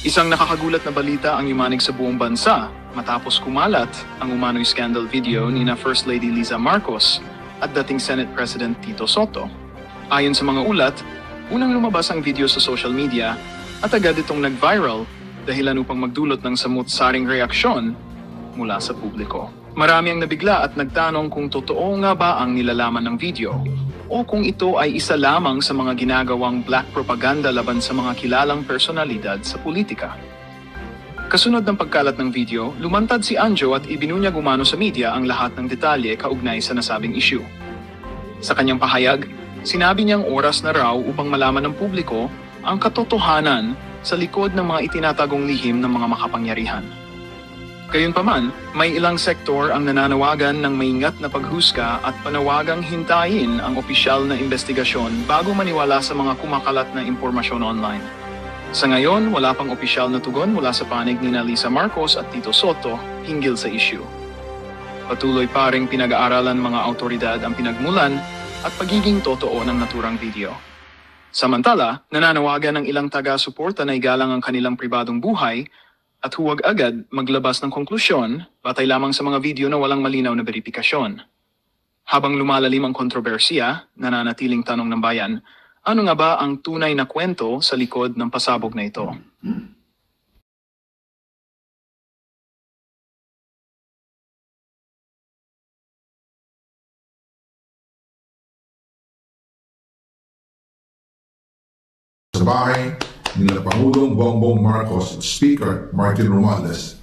Isang nakakagulat na balita ang yumanig sa buong bansa matapos kumalat ang umano'y scandal video ni na First Lady Liza Marcos at dating Senate President Tito Sotto. Ayon sa mga ulat, unang lumabas ang video sa social media at agad itong nag-viral dahilan upang magdulot ng samut-saring reaksyon mula sa publiko. Marami ang nabigla at nagtanong kung totoo nga ba ang nilalaman ng video o kung ito ay isa lamang sa mga ginagawang black propaganda laban sa mga kilalang personalidad sa politika. Kasunod ng pagkalat ng video, lumantad si Anjo at ibinunyag umano sa media ang lahat ng detalye kaugnay sa nasabing issue. Sa kanyang pahayag, sinabi niyang oras na raw upang malaman ng publiko ang katotohanan sa likod ng mga itinatagong lihim ng mga makapangyarihan. Gayunpaman, may ilang sektor ang nananawagan ng maingat na paghusga at panawagang hintayin ang opisyal na investigasyon bago maniwala sa mga kumakalat na impormasyon online. Sa ngayon, wala pang opisyal na tugon mula sa panig ni Liza Marcos at Tito Sotto hinggil sa issue. Patuloy pa ring pinag-aaralan mga autoridad ang pinagmulan at pagiging totoo ng naturang video. Samantala, nananawagan ng ilang taga-suporta na igalang ang kanilang pribadong buhay at huwag agad maglabas ng konklusyon batay lamang sa mga video na walang malinaw na beripikasyon. Habang lumalalim ang kontrobersiya, nananatiling tanong ng bayan, ano nga ba ang tunay na kwento sa likod ng pasabog na ito? Sa bahay nila Pangulong Bongbong Marcos at Speaker Martin Romualdez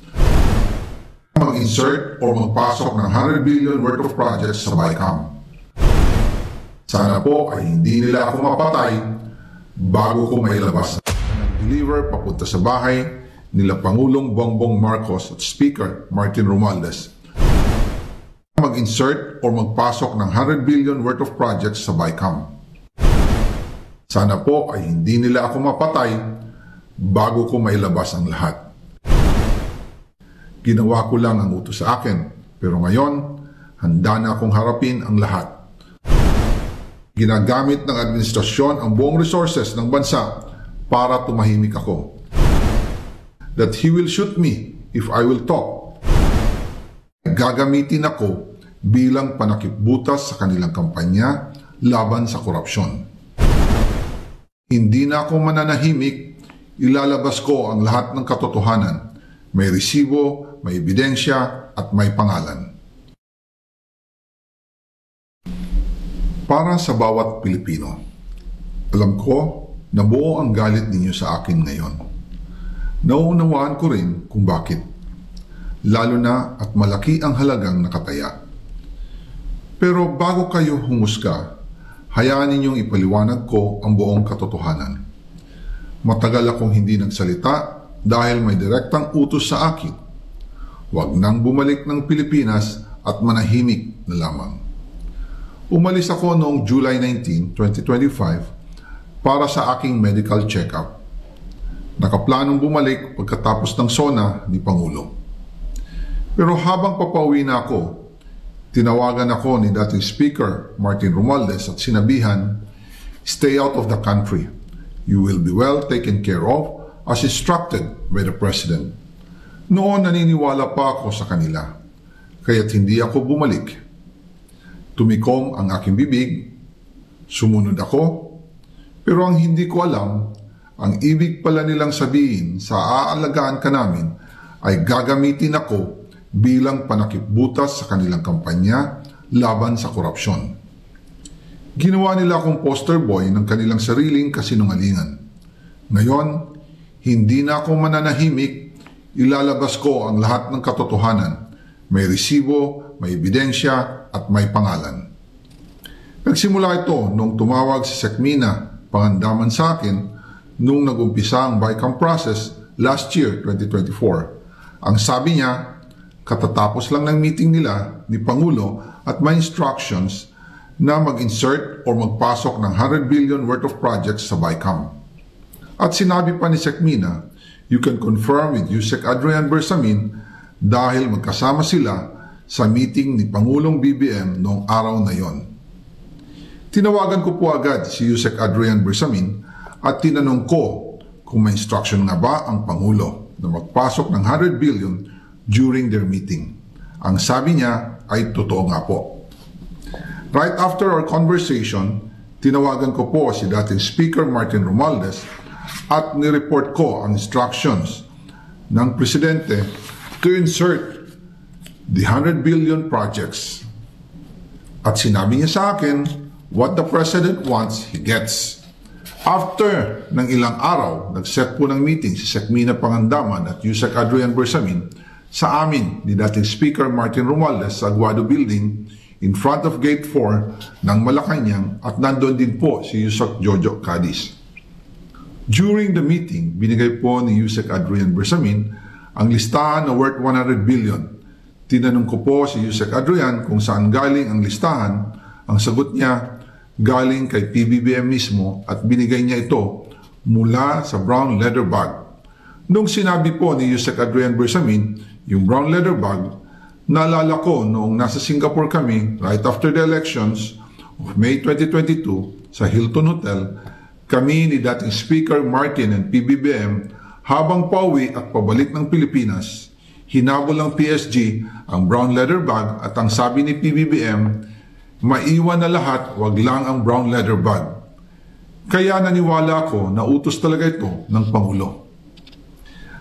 mag-insert o magpasok ng 100 billion worth of projects sa BICAM. Sana po ay hindi nila ako mapatay bago ko mailabas. Nag-deliver papunta sa bahay nila Pangulong Bongbong Marcos at Speaker Martin Romualdez mag-insert o magpasok ng 100 billion worth of projects sa BICAM. Sana po ay hindi nila ako mapatay bago ko mailabas ang lahat. Ginawa ko lang ang utos sa akin, pero ngayon, handa na akong harapin ang lahat. Ginagamit ng administrasyon ang buong resources ng bansa para tumahimik ako. That he will shoot me if I will talk. Gagamitin ako bilang panakipbutas sa kanilang kampanya laban sa korupsyon. Hindi na ako mananahimik, ilalabas ko ang lahat ng katotohanan. May resibo, may ebidensya, at may pangalan. Para sa bawat Pilipino, alam ko na buo ang galit ninyo sa akin ngayon. Nauunawaan ko rin kung bakit. Lalo na at malaki ang halagang nakataya. Pero bago kayo humusga, hayaan ninyong ipaliwanag ko ang buong katotohanan. Matagal akong hindi nagsalita dahil may direktang utos sa akin. Huwag nang bumalik ng Pilipinas at manahimik na lamang. Umalis ako noong July 19, 2025 para sa aking medical check-up. Nakaplanong bumalik pagkatapos ng SONA ni Pangulo. Pero habang papauwi na ako, tinawagan ako ni dating Speaker Martin Romualdez at sinabihan, "Stay out of the country. You will be well taken care of as instructed by the President." Noon naniniwala pa ako sa kanila, kaya't hindi ako bumalik. Tumikom ang aking bibig, sumunod ako, pero ang hindi ko alam, ang ibig pala nilang sabihin sa aalagaan ka namin ay gagamitin ako bilang panakipbutas sa kanilang kampanya laban sa korupsyon. Ginawa nila akong poster boy ng kanilang sariling kasinungalingan. Ngayon, hindi na ako mananahimik, ilalabas ko ang lahat ng katotohanan. May resibo, may ebidensya, at may pangalan. Nagsimula ito nung tumawag si Sekmina Pangandaman sa akin nung nag-umpisa ang BICAM process last year, 2024. Ang sabi niya, katatapos lang ng meeting nila ni Pangulo at may instructions na mag-insert o magpasok ng 100 billion worth of projects sa BICAM. At sinabi pa ni Sekmina, you can confirm with Yusek Adrian Bersamin dahil magkasama sila sa meeting ni Pangulong BBM noong araw na yon. Tinawagan ko po agad si Yusek Adrian Bersamin at tinanong ko kung may instruction nga ba ang Pangulo na magpasok ng 100 billion during their meeting. Ang sabi niya ay totoo nga po. Right after our conversation, tinawagan ko po si dating Speaker Martin Romualdez at nireport ko ang instructions ng Presidente to insert the 100 billion projects. At sinabi niya sa akin, what the President wants, he gets. After ng ilang araw, nag-set po ng meeting si Sekmina Pangandaman at Yusek Adrian Bersamin sa amin ni dating Speaker Martin Romualdez sa Aguado Building in front of Gate 4 ng Malacanang at nandoon din po si Yusek Jojo Cadiz. During the meeting, binigay po ni Yusek Adrian Bersamin ang listahan na worth 100 billion. Tinanong ko po si Yusek Adrian kung saan galing ang listahan. Ang sagot niya, galing kay PBBM mismo at binigay niya ito mula sa brown leather bag. Nung sinabi po ni Yusek Adrian Bersamin yung brown leather bag, naalala ko noong nasa Singapore kami right after the elections of May 2022 sa Hilton Hotel, kami ni dating Speaker Martin and PBBM habang pauwi at pabalik ng Pilipinas, hinabol ng PSG ang brown leather bag at ang sabi ni PBBM, maiwan na lahat, wag lang ang brown leather bag. Kaya naniwala ako na utos talaga ito ng Pangulo.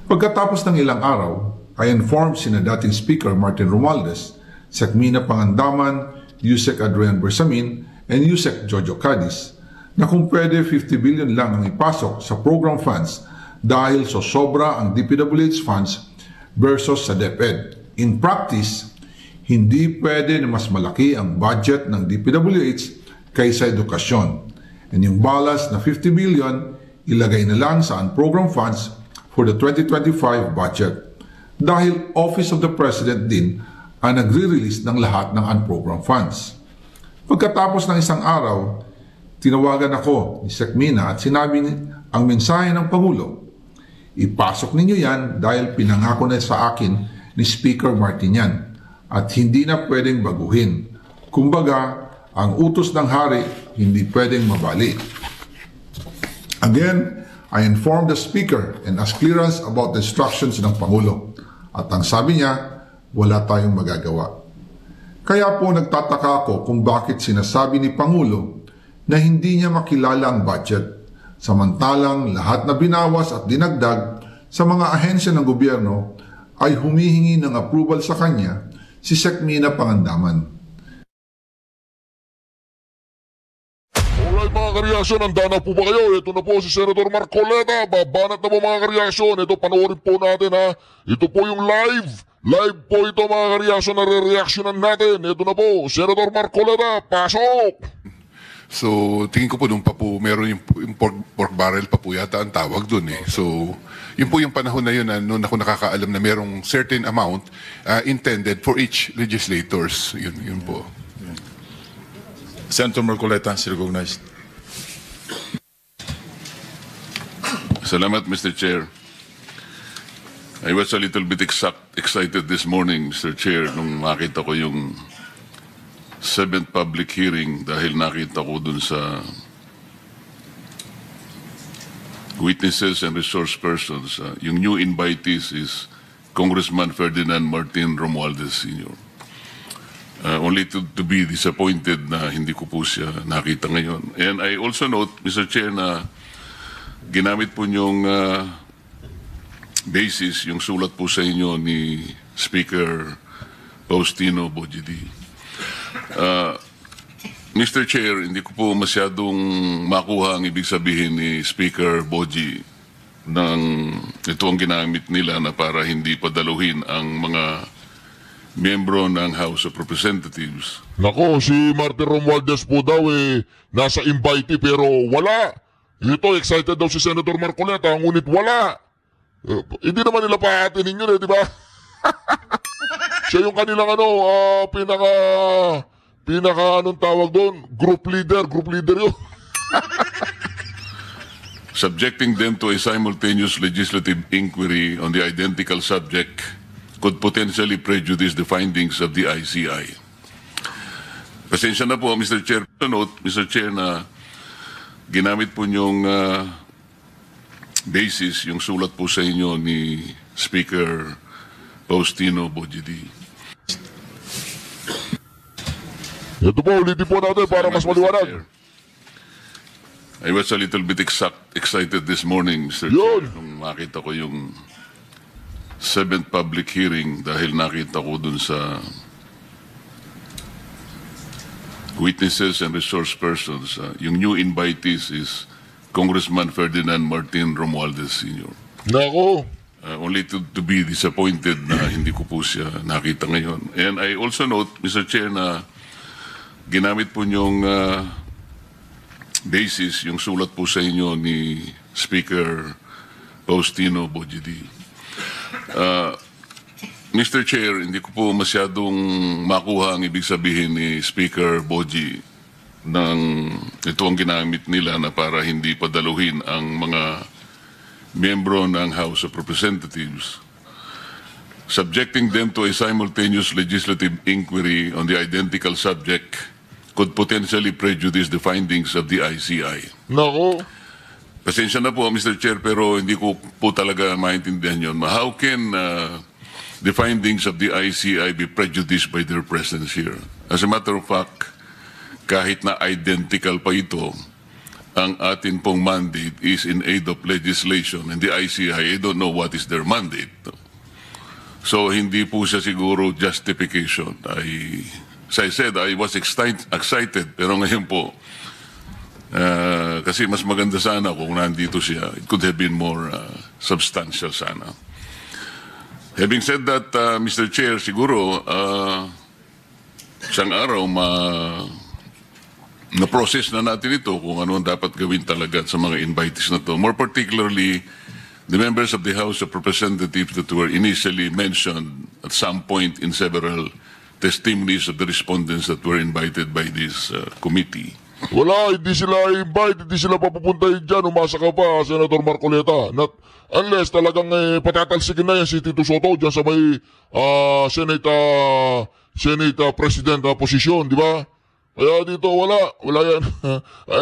Pagkatapos ng ilang araw, I informed sina dating Speaker Martin Romualdez, Sekmina Pangandaman, Yusek Adrian Bersamin, and Yusek Jojo Cadiz na kung pwede 50 billion lang ang ipasok sa program funds dahil so sobra ang DPWH funds versus sa DepEd. In practice, hindi pwede na mas malaki ang budget ng DPWH kaysa edukasyon. And yung balance na 50 billion, ilagay na lang sa program funds for the 2025 budget. Dahil Office of the President din ang nagre-release ng lahat ng unprogrammed funds. Pagkatapos ng isang araw, tinawagan ako ni Sekmina at sinabi ang mensahe ng Pangulo. Ipasok ninyo yan dahil pinangako na sa akin ni Speaker Martin yan at hindi na pwedeng baguhin. Kumbaga, ang utos ng hari hindi pwedeng mabali. Again, I informed the Speaker and asked clearance about the instructions ng Pangulo. At ang sabi niya, wala tayong magagawa. Kaya po nagtataka ako kung bakit sinasabi ni Pangulo na hindi niya makilala ang budget, samantalang lahat na binawas at dinagdag sa mga ahensya ng gobyerno ay humihingi ng approval sa kanya si Sekmina Pangandaman. Alright mga kareaksyon, handa na po ba kayo? Ito na po si Senator Marcoleta. Babanat na po mga kareaksyon. Ito panoorin po natin ha. Ito po yung live. Live po ito mga kareaksyon na re-reactionan natin. Ito na po, Senator Marcoleta. Pasok! So, tingin ko po nung pa po, meron yung pork barrel pa po yata ang tawag dun eh. So, yun po yung panahon na yun na noon ako nakakaalam na merong certain amount intended for each legislators. Yun po. Senator Marcoleta is recognized. Salamat, Mr. Chair. I was a little bit excited this morning, Mr. Chair, nung makita ko yung 7th public hearing dahil nakita ko dun sa witnesses and resource persons. Yung new invitees is Congressman Ferdinand Martin Romualdez Sr. Only to be disappointed na hindi ko po siya nakita ngayon. And I also note, Mr. Chair, na ginamit po niyong basis, yung sulat po sa inyo ni Speaker Faustino Bojidi. Mr. Chair, hindi ko po masyadong makuha ang ibig sabihin ni Speaker Boji ng ito ang ginamit nila na para hindi padaluhin ang mga miyembro ng House of Representatives. Nako, si Martin Romualdez po daw nasa invitee pero wala. Ito, excited daw si Senator Marcoleta, ngunit wala. Hindi naman nila paatinin yun di ba? Siya yung kanilang pinaka anong tawag doon? Group leader yun. Subjecting them to a simultaneous legislative inquiry on the identical subject could potentially prejudice the findings of the ICI. Pasensya na po, Mr. Chair. Note, Mr. Chair, na ginamit po niyong basis yung sulat po sa inyo ni Speaker Faustino Bojidi. Ito po, ulitin po natin para mas maliwanag. I was a little bit excited this morning, Mr. Yun. Chair, nung makita ko yung 7th public hearing dahil nakita ko dun sa witnesses and resource persons. Yung new invitees is Congressman Ferdinand Martin Romualdez Sr. Nako. Only to be disappointed na hindi ko po siya nakita ngayon. And I also note, Mr. Chair, na ginamit po niyong basis yung sulat po sa inyo ni Speaker Faustino Bojidi. Mr. Chair, hindi ko po masyadong makuha ang ibig sabihin ni Speaker Boji ng ito ang ginamit nila na para hindi padaluhin ang mga miyembro ng House of Representatives, subjecting them to a simultaneous legislative inquiry on the identical subject could potentially prejudice the findings of the ICI. Nako. Pasensya na po, Mr. Chair, pero hindi ko po talaga maintindihan yun. How can the findings of the ICI be prejudiced by their presence here? As a matter of fact, kahit na identical pa ito, ang atin pong mandate is in aid of legislation. And the ICI, I don't know what is their mandate. So, hindi po siya siguro justification. As I said, I was excited, pero ngayon po, kasi mas maganda sana kung nandito siya. It could have been more substantial sana. Having said that, Mr. Chair, siguro, isang araw na-process na natin ito kung ano ang dapat gawin talaga sa mga invitees na to. More particularly, the members of the House of Representatives that were initially mentioned at some point in several testimonies of the respondents that were invited by this committee. Wala, hindi sila invite, hindi sila papupuntahin dyan. Umasa ka pa, Senator Marcoleta. Unless talagang patatalsikin na yan si Tito Soto dyan sa may Senate President posisyon, di ba? Kaya dito wala yan.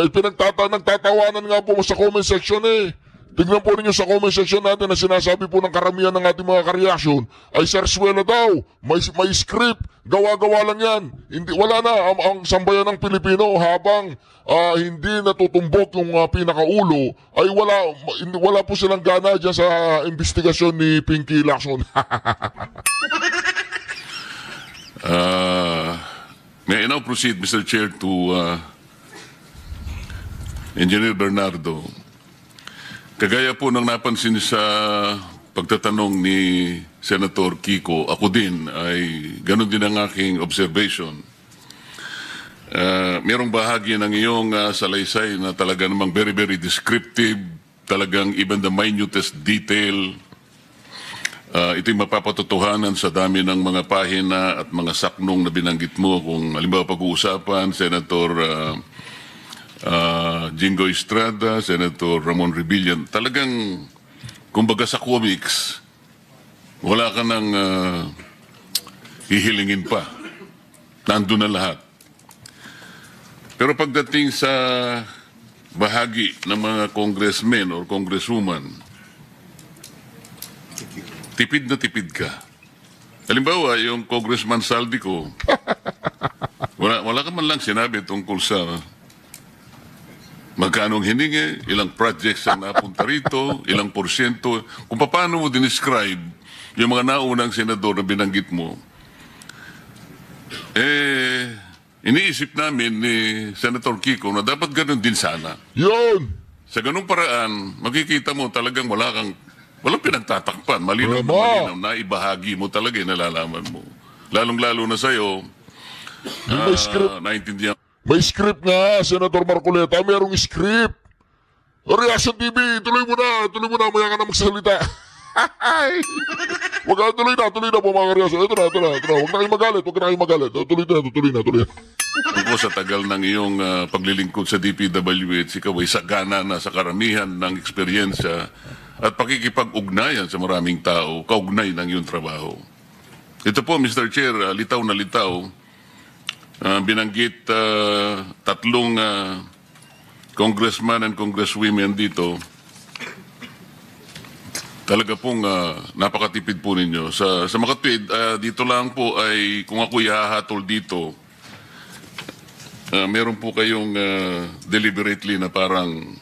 Nagtatawanan nga po sa comment section eh. Tignan po ninyo sa comment section natin na sinasabi po ng karamihan ng ating mga kareaksyon ay Sarsuela daw, may script, gawa-gawa lang yan. Wala na ang sambayan ng Pilipino habang hindi natutumbok yung pinakaulo ay wala po silang gana dyan sa investigasyon ni Pinky Lacson. May I now proceed, Mr. Chair, to Engineer Bernardo. Kagaya po ng napansin sa pagtatanong ni Senator Kiko, ako din ay ganun din ang aking observation. Merong bahagi ng iyong salaysay na talaga namang very, very descriptive, talagang even the minutest detail. Ito'y mapapatotohanan sa dami ng mga pahina at mga saknong na binanggit mo. Kung halimbawa pag-uusapan, Senator Jingo Estrada, Senator Ramon Rebillan, talagang, kumbaga sa comics, wala ka nang hihilingin pa. Nandun na lahat. Pero pagdating sa bahagi ng mga congressmen or congresswoman, tipid na tipid ka. Halimbawa, yung Congressman Saldico, wala ka man lang sinabi tungkol sa magkano ang hiningi, ilang projects ang napunta rito, ilang porsyento. Kung paano mo dinescribe yung mga naunang senador na binanggit mo, iniisip namin ni Senator Kiko na dapat ganun din sana. Yun! Sa ganung paraan, makikita mo talagang walang pinagtatakpan. Malinaw na malinaw na ibahagi mo talaga yung nalalaman mo. Lalong-lalo na sa'yo, May script. naintindihan. May script nga, Senator Marcoleta. Merong script. Reaction TV, tuloy mo na. Maya ka na magsalita. Huwag ka, tuloy na po mga reaction. Ito na. Huwag na kayong magalit. Tuloy na. Ako sa tagal ng iyong paglilingkod sa DPWH, ikaw ay sagana na sa karamihan ng eksperyensya at pakikipag-ugnayan sa maraming tao, kaugnay ng iyong trabaho. Ito po, Mr. Chair, litaw na litaw, binanggit tatlong congressman and congresswomen dito Talaga pong napakatipid po ninyo. Sa makatwid, dito lang po ay kung ako ihahatol dito, meron po kayong deliberately na parang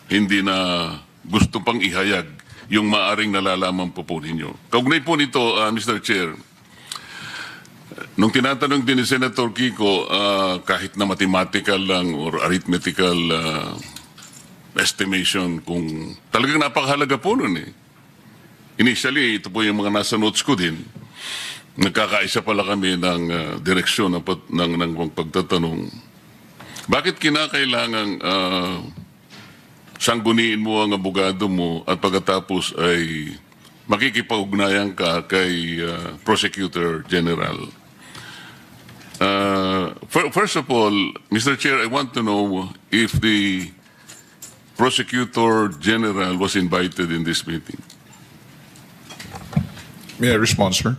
hindi na gusto pang ihayag yung maaring nalalaman po ninyo. Kaugnay po nito, Mr. Chair, nung tinatanong din ni Senator Kiko, kahit na mathematical lang or arithmetical estimation, kung talagang napakahalaga po nun eh. Initially, ito po yung mga nasa notes ko din. Nagkakaisa pala kami ng direksyon ng pagtatanong. Bakit kinakailangan sangguniin mo ang abogado mo at pagkatapos ay makikipag-ugnayan ka kay Prosecutor General? First of all, Mr. Chair, I want to know if the Prosecutor General was invited in this meeting. May I respond, sir?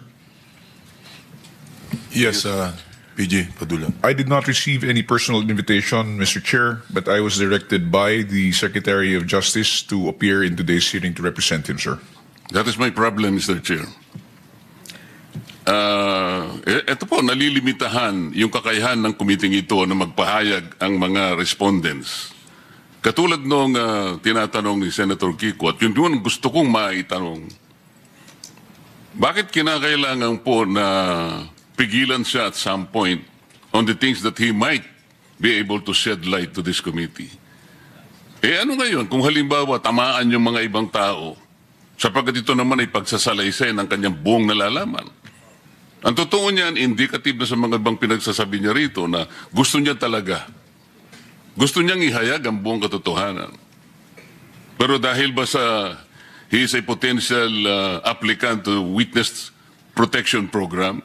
Yes, PG Padula. I did not receive any personal invitation, Mr. Chair, but I was directed by the Secretary of Justice to appear in today's hearing to represent him, sir. That is my problem, Mr. Chair. Ito po, nalilimitahan yung kakayahan ng committee ito na magpahayag ang mga respondents. Katulad nung tinatanong ni Senator Kiko, at yun gusto kong maitanong, bakit kinakailangan po na pigilan siya at some point on the things that he might be able to shed light to this committee? Ano ngayon kung halimbawa tamaan yung mga ibang tao sapagkat ito naman ay pagsasalaysay ng kanyang buong nalalaman? Ang totoo niyan, indicative na sa mga ibang pinagsasabi niya rito na gusto niya talaga. Gusto niyang ihayag ang buong katotohanan. Pero dahil ba sa he is a potential applicant to Witness Protection Program,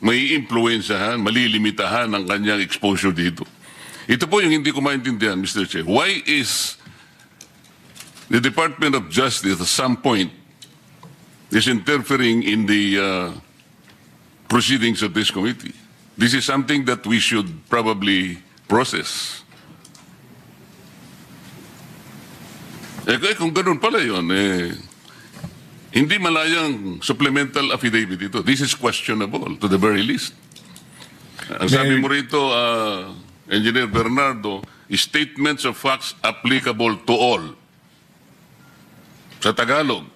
may influensyahan, malilimitahan ang kanyang exposure dito. Ito po yung hindi ko maintindihan, Mr. Chair. Why is the Department of Justice at some point is interfering in the proceedings of this committee? This is something that we should probably process. Kung ganun pala yun, hindi malayang supplemental affidavit ito. This is questionable to the very least. Ang sabi mo rito, Engineer Bernardo, statements of facts applicable to all. Sa Tagalog,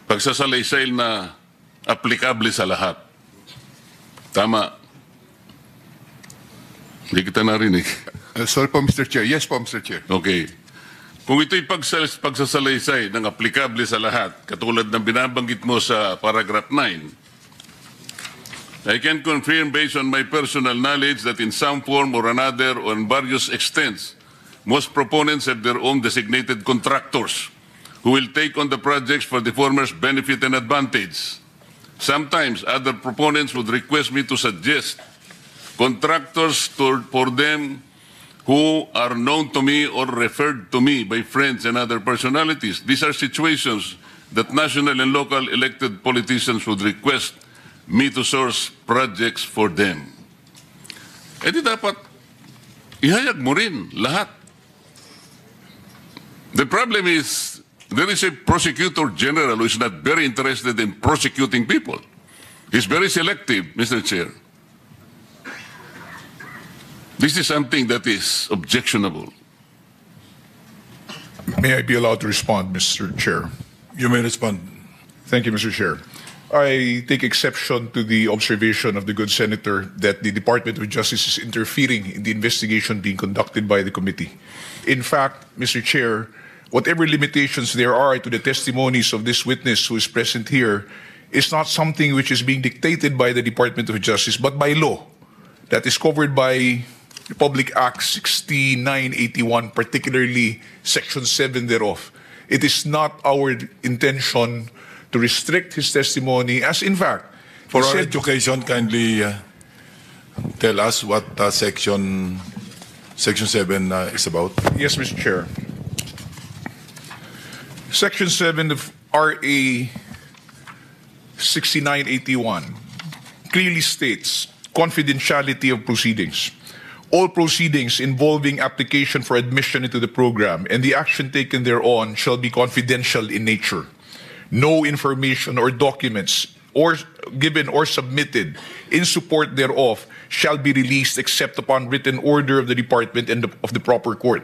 pagsasalaysay na applicable sa lahat. Tama. Hindi kita narinig. Sorry po, Mr. Chair. Yes po, Mr. Chair. Okay. Kung ito'y pagsasalaysay ng applicable sa lahat, katulad ng binabanggit mo sa paragraph 9, I can confirm based on my personal knowledge that in some form or another or in various extents, most proponents have their own designated contractors who will take on the projects for the former's benefit and advantage. Sometimes other proponents would request me to suggest contractors for them who are known to me or referred to me by friends and other personalities. These are situations that national and local elected politicians would request me to source projects for them. Di dapat ihayag mo rin lahat. The problem is there is a prosecutor general who is not very interested in prosecuting people. He's very selective, Mr. Chair. This is something that is objectionable. May I be allowed to respond, Mr. Chair? You may respond. Thank you, Mr. Chair. I take exception to the observation of the good senator that the Department of Justice is interfering in the investigation being conducted by the committee. In fact, Mr. Chair, whatever limitations there are to the testimonies of this witness who is present here is not something which is being dictated by the Department of Justice, but by law that is covered by Republic Act 6981, particularly Section 7 thereof. It is not our intention to restrict his testimony, as in fact, For our education, kindly tell us what Section 7 is about. Yes, Mr. Chair. Section 7 of RA 6981 clearly states confidentiality of proceedings. All proceedings involving application for admission into the program and the action taken thereon shall be confidential in nature. No information or documents or given or submitted in support thereof shall be released except upon written order of the department and of the proper court.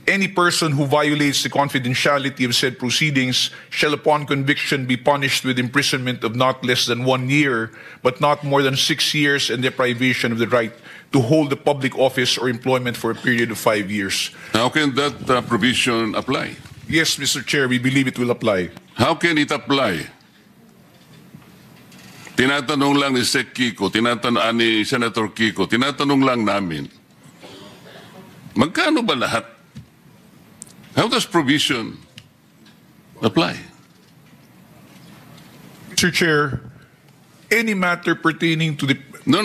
Any person who violates the confidentiality of said proceedings shall upon conviction be punished with imprisonment of not less than 1 year, but not more than 6 years, and deprivation of the right to hold a public office or employment for a period of 5 years. How can that provision apply? Yes, Mr. Chair, we believe it will apply. How can it apply? Tinatanong lang ni Sec Kiko, ni Senator Kiko, tinatanong lang namin, magkano ba lahat? How does provision apply? Mr. Chair, any matter pertaining to the... No.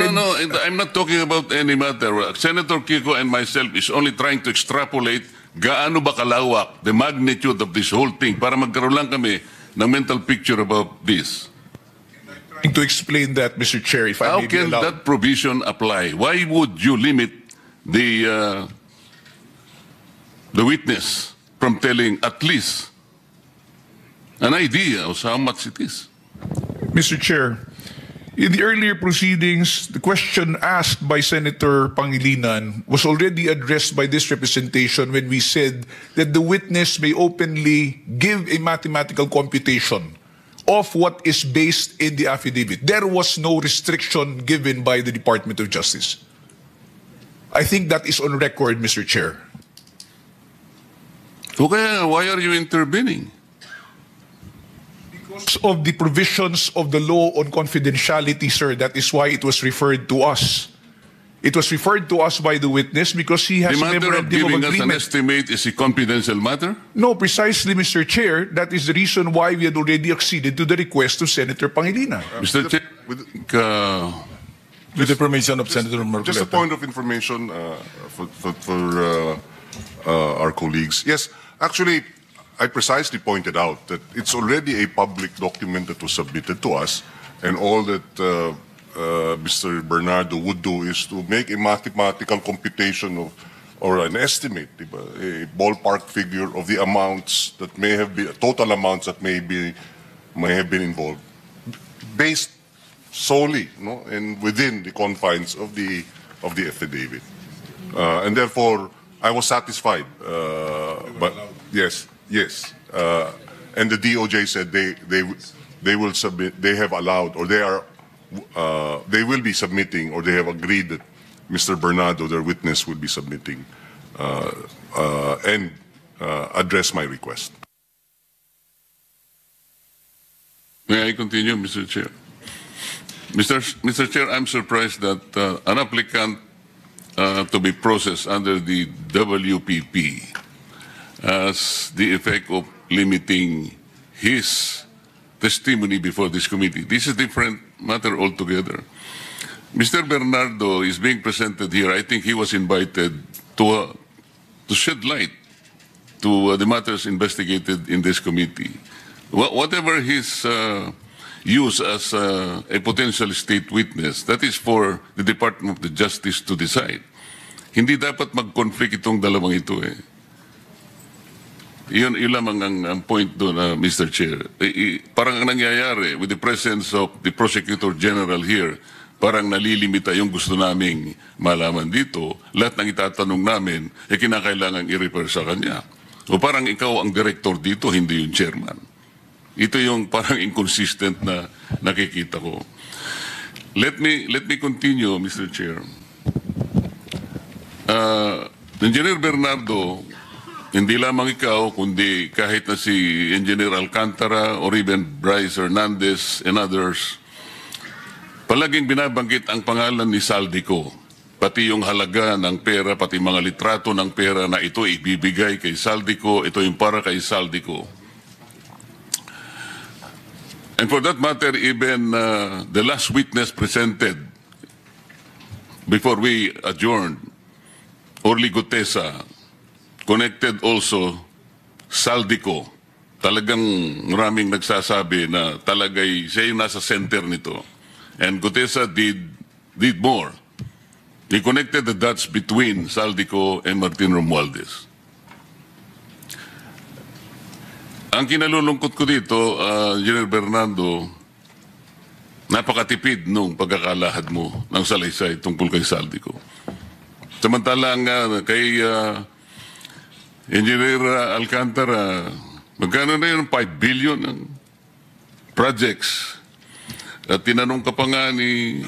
I'm not talking about any matter. Senator Kiko and myself is only trying to extrapolate gaano ba kalawak, the magnitude of this whole thing, para magkaroon lang kami ng mental picture about this. To explain that, Mr. Chair, if I How may be can allowed. that provision apply? Why would you limit the witness from telling at least an idea of how much it is? Mr. Chair, in the earlier proceedings, the question asked by Senator Pangilinan was already addressed by this representation when we said that the witness may openly give a mathematical computation of what is based in the affidavit. There was no restriction given by the Department of Justice. I think that is on record, Mr. Chair. Okay, why are you intervening? Because of the provisions of the law on confidentiality, sir, that is why it was referred to us. It was referred to us by the witness because he has The matter of memorandum of giving us an agreement. estimate is a confidential matter? No, precisely, Mr. Chair. That is the reason why we had already acceded to the request of Senator Pangilinan. Mr. Chair, With the permission of Senator Marcoleta. Just a point of information for our colleagues. Yes, actually, I precisely pointed out that it's already a public document that was submitted to us, and all that Mr. Bernardo would do is to make a mathematical computation of, or an estimate, a ballpark figure of the amounts that may have been, total amounts that may have been involved, based solely, and within the confines of the affidavit, and therefore I was satisfied. But yes, and the DOJ said they will submit. They have allowed, or they will be submitting, or they have agreed that Mr. Bernardo, their witness, will be submitting and address my request. may I continue, Mr. Chair? Mr. Chair, I'm surprised that an applicant to be processed under the WPP has the effect of limiting his testimony before this committee. This is a different matter altogether. Mr. Bernardo is being presented here. I think he was invited to shed light to the matters investigated in this committee. Whatever his use as a potential state witness, that is for the Department of the Justice to decide. Hindi dapat mag-conflict itong dalawang ito eh. Yun lamang ang point doon, Mr. Chair. Parang ang nangyayari with the presence of the Prosecutor General here, parang nalilimita yung gusto naming malaman dito. Lahat ng itatanong namin, kinakailangan i-refer sa kanya. O parang ikaw ang director dito, hindi yung chairman. Ito yung parang inconsistent na nakikita ko. Let me continue, Mr. Chair. Engineer Bernardo, hindi lamang ikaw, kundi kahit na si Engineer Alcantara or even Bryce Hernandez and others, palaging binabanggit ang pangalan ni Saldico, pati yung halaga ng pera, pati mga litrato ng pera na ito ibibigay kay Saldico, ito yung para kay Saldico. And for that matter, even the last witness presented before we adjourned, Orly Gutesa, connected also Saldico. Talagang maraming nagsasabi na talagay siya yung nasa center nito. And Gutesa did more. He connected the dots between Saldico and Martin Romualdez. Ang kinalulungkot ko dito, Engineer Bernardo, napakatipid nung pagkakalahad mo ng salaysay tungkol kay Saldico. Samantalang kay Engineer Alcantara, magkano na yun? 5 billion ng projects. At tinanong ka pa nga ni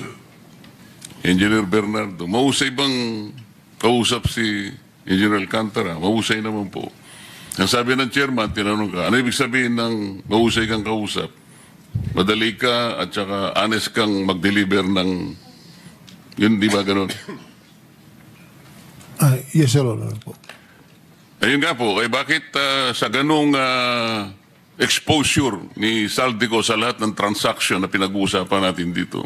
Engineer Bernardo, mahusay bang kausap si Engineer Alcantara? Mahusay naman po. Ang sabi ng chairman, tinanong ka, ano ibig sabihin ng mahusay kang kausap? Madali ka at saka honest kang mag-deliver ng, yun, di ba ganun? Yes, Your Honor po. Ayun nga po, bakit sa ganung exposure ni Saldico sa lahat ng transaction na pinag-uusapan natin dito,